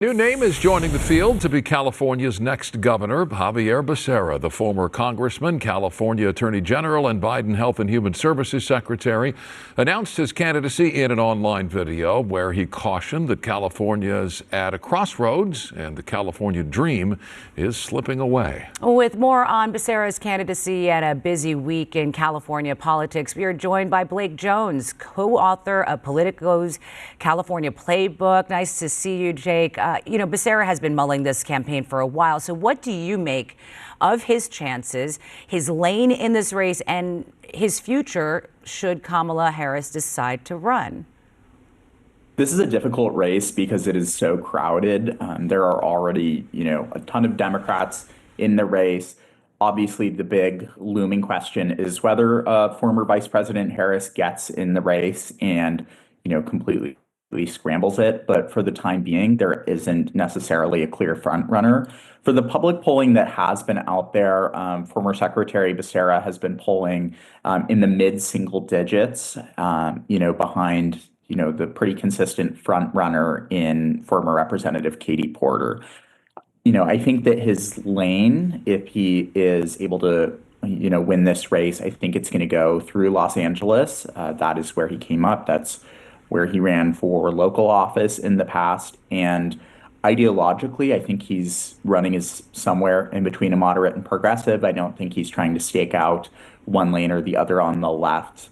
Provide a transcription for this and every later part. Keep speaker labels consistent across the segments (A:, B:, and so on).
A: New name is joining the field to be California's next governor. Xavier Becerra, the former congressman, California Attorney General, and Biden Health and Human Services Secretary, announced his candidacy in an online video where he cautioned that California is at a crossroads and the California dream is slipping away.
B: With more on Becerra's candidacy and a busy week in California politics, we are joined by Blake Jones, co-author of Politico's California Playbook. Nice to see you, Jake. Becerra has been mulling this campaign for a while. So what do you make of his chances, his lane in this race, and his future should Kamala Harris decide to run?
C: This is a difficult race because it is so crowded. There are already, a ton of Democrats in the race. Obviously, the big looming question is whether former Vice President Harris gets in the race and, completely scrambles it. But for the time being, there isn't necessarily a clear front runner. For the public polling that has been out there, former Secretary Becerra has been polling in the mid-single digits, behind the pretty consistent front runner in former Representative Katie Porter. I think that his lane, if he is able to, win this race, I think it's going to go through Los Angeles. That is where he came up. That's where he ran for local office in the past. And ideologically, I think he's running as somewhere in between a moderate and progressive. I don't think he's trying to stake out one lane or the other on the left.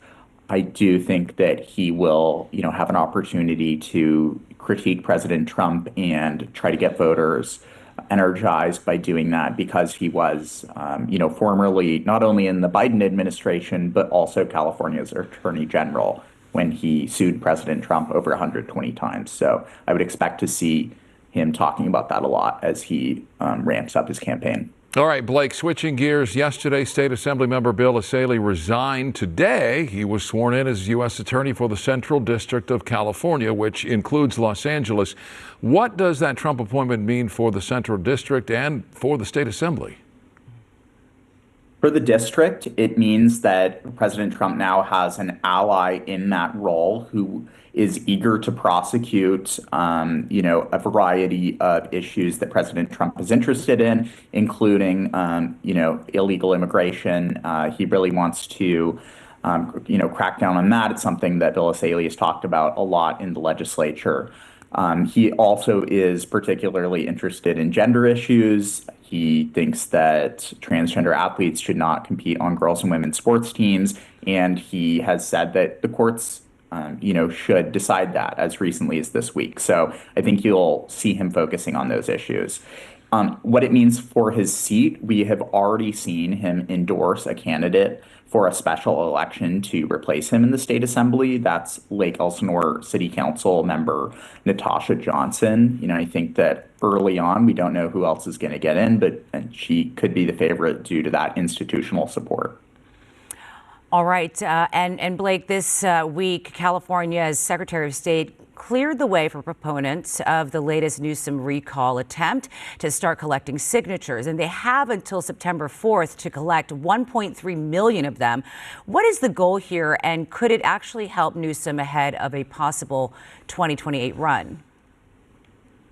C: I do think that he will, have an opportunity to critique President Trump and try to get voters energized by doing that because he was, formerly not only in the Biden administration, but also California's Attorney General when he sued President Trump over 120 times. So I would expect to see him talking about that a lot as he ramps up his campaign.
A: All right, Blake, switching gears. Yesterday, State Assembly member Bill Essayli resigned. Today, he was sworn in as U.S. Attorney for the Central District of California, which includes Los Angeles. What does that Trump appointment mean for the Central District and for the State Assembly?
C: For the district, it means that President Trump now has an ally in that role who is eager to prosecute, a variety of issues that President Trump is interested in, including, illegal immigration. He really wants to, crack down on that. It's something that Bill Essayli has talked about a lot in the legislature. He also is particularly interested in gender issues. He thinks that transgender athletes should not compete on girls and women's sports teams. And he has said that the courts, should decide that as recently as this week. So I think you'll see him focusing on those issues. What it means for his seat, we have already seen him endorse a candidate for a special election to replace him in the state assembly. That's Lake Elsinore City Council member Natasha Johnson. I think that early on, we don't know who else is going to get in, but she could be the favorite due to that institutional support.
B: All right. And Blake, this week, California's Secretary of State cleared the way for proponents of the latest Newsom recall attempt to start collecting signatures. And they have until September 4th to collect 1.3 million of them. What is the goal here? And could it actually help Newsom ahead of a possible 2028 run?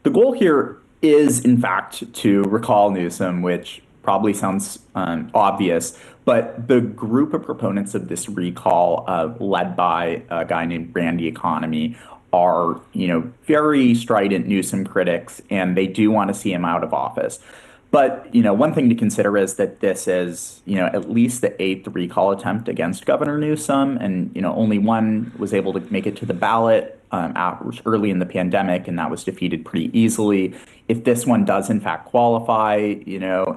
C: The goal here is, in fact, to recall Newsom, which probably sounds obvious, but the group of proponents of this recall, led by a guy named Randy Economy, are, very strident Newsom critics, and they do want to see him out of office. But, one thing to consider is that this is, at least the 8th recall attempt against Governor Newsom, and, only one was able to make it to the ballot early in the pandemic, and that was defeated pretty easily. If this one does in fact qualify,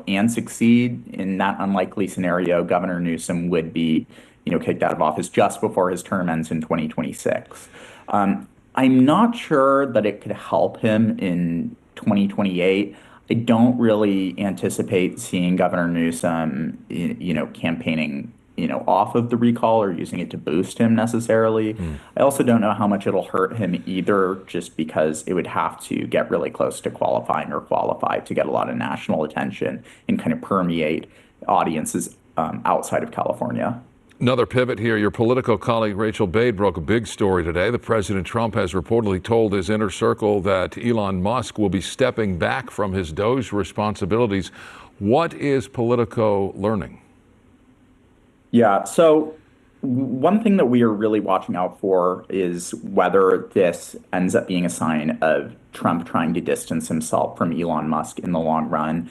C: and succeed in that unlikely scenario, Governor Newsom would be, kicked out of office just before his term ends in 2026. I'm not sure that it could help him in 2028. I don't really anticipate seeing Governor Newsom, campaigning, off of the recall or using it to boost him necessarily. I also don't know how much it'll hurt him either, just because it would have to get really close to qualifying or qualify to get a lot of national attention and kind of permeate audiences outside of California.
A: Another pivot here. Your Politico colleague Rachel Bade broke a big story today. The President Trump has reportedly told his inner circle that Elon Musk will be stepping back from his DOGE responsibilities. What is Politico learning?
C: Yeah, so one thing that we are really watching out for is whether this ends up being a sign of Trump trying to distance himself from Elon Musk in the long run.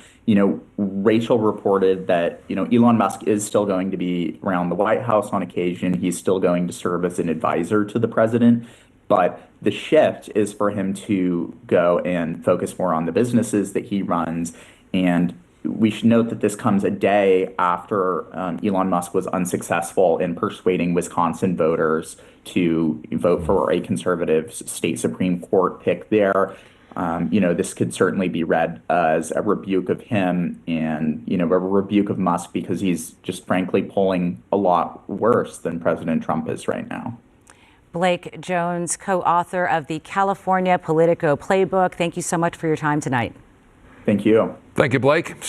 C: Rachel reported that, Elon Musk is still going to be around the White House on occasion. He's still going to serve as an advisor to the president. But the shift is for him to go and focus more on the businesses that he runs. And we should note that this comes a day after Elon Musk was unsuccessful in persuading Wisconsin voters to vote for a conservative state Supreme Court pick there. This could certainly be read as a rebuke of him and, a rebuke of Musk because he's just frankly polling a lot worse than President Trump is right now.
B: Blake Jones, co-author of the California Politico Playbook. Thank you so much for your time tonight.
C: Thank you.
A: Thank you, Blake.